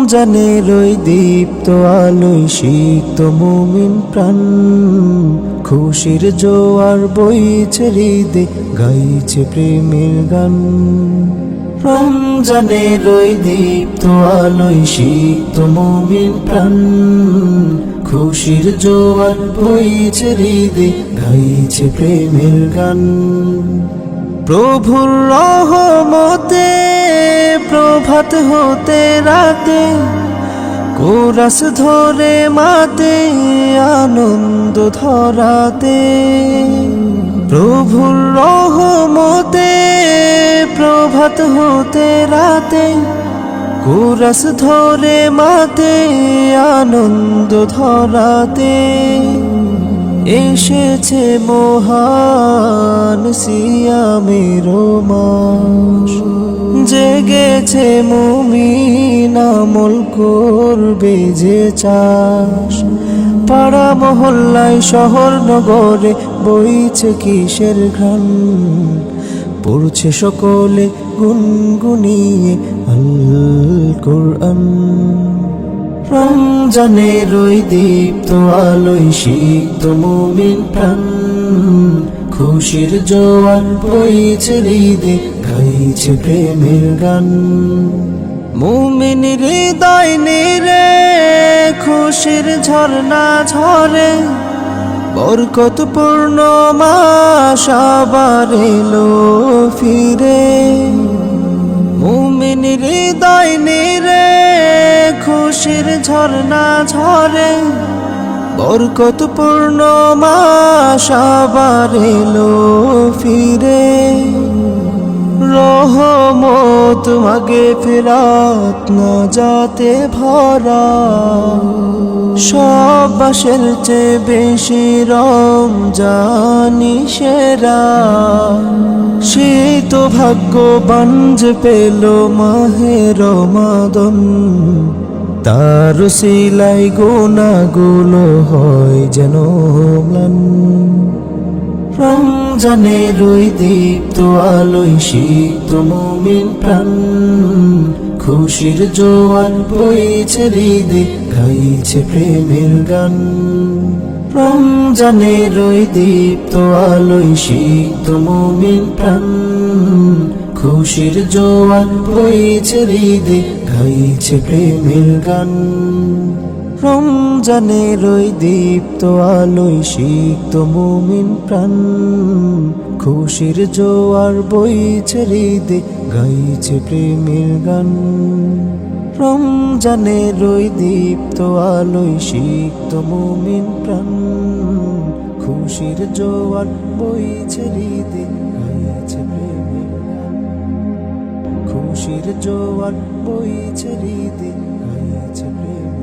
রমজানের ওই দীপ্ত আলোয় সিক্ত মুমিন প্রাণ, খুশির জোয়ার বইছে হৃদে, গাইছে প্রেমের গান। রমজানের ওই দীপ্ত আলোয় সিক্ত মুমিন প্রাণ, খুশির জোয়ার বইছে হৃদে, গাইছে প্রেমের গান। প্রভুর রহমতে প্রভাত হতে রাতে, কোরাস ধরে মাতে আনন্দ ধরাতে। প্রভুর রহমতে প্রভাত হতে রাতে, কোরাস ধরে মাতে আনন্দ ধরাতে। এসেছে মহান সিয়ামের মাস, জেগেছে মুমিন আমল করবে যে চাষ। পাড়া মহল্লায় শহর নগরে বইছে কিসের ঘ্রাণ, পড়ছে সকলে গুনগুনিয়ে আল কোরআন। রমজানের ওই দীপ্ত আলোয় সিক্ত মুমিন প্রাণ, খুশির জোয়ার বইছে হৃদে, গাইছে প্রেমের গান। মুমিন হৃদয় নিরে খুশির ঝর্ণা ঝরে, বরকতপূর্ণ মাস আবার এলো ফিরে। মুমিন হৃদয় নিরে খুশির ঝর্ণা ঝরে, বরকতপূর্ণ মাস আবার এলো ফিরে। রহমত মাগে ফেরাত না যাতে ভরা, সব মাসের চেয়ে বেশি রমজানি সেরা। সে তো ভাগ্যবান যে পেল মাহে রমাদান, তার সিলাই গুনাহগুলো হয় যেন ম্লান। রমজানের ওই দীপ্ত আলোয় সিক্ত মুমিন প্রাণ, খুশির জোয়ার বইছে হৃদে, গাইছে প্রেমের গান। রমজানের ওই দীপ্ত আলোয় সিক্ত মুমিন প্রাণ, খুশির জোয়ার বইছে হৃদে, গাইছে প্রেমের গান। রমজানের ওই দীপ্ত আলোয় সিক্ত মুমিন প্রাণ, খুশির জোয়ার বইছে হৃদে, গাইছে প্রেমের গান। রমজানের ওই দীপ্ত আলোয় সিক্ত মুমিন প্রাণ, খুশির জোয়ার বইছে হৃদে, গাইছে প্রেমের গান। খুশির জোয়ার বইছে হৃদে, গাইছে প্রেমের গান।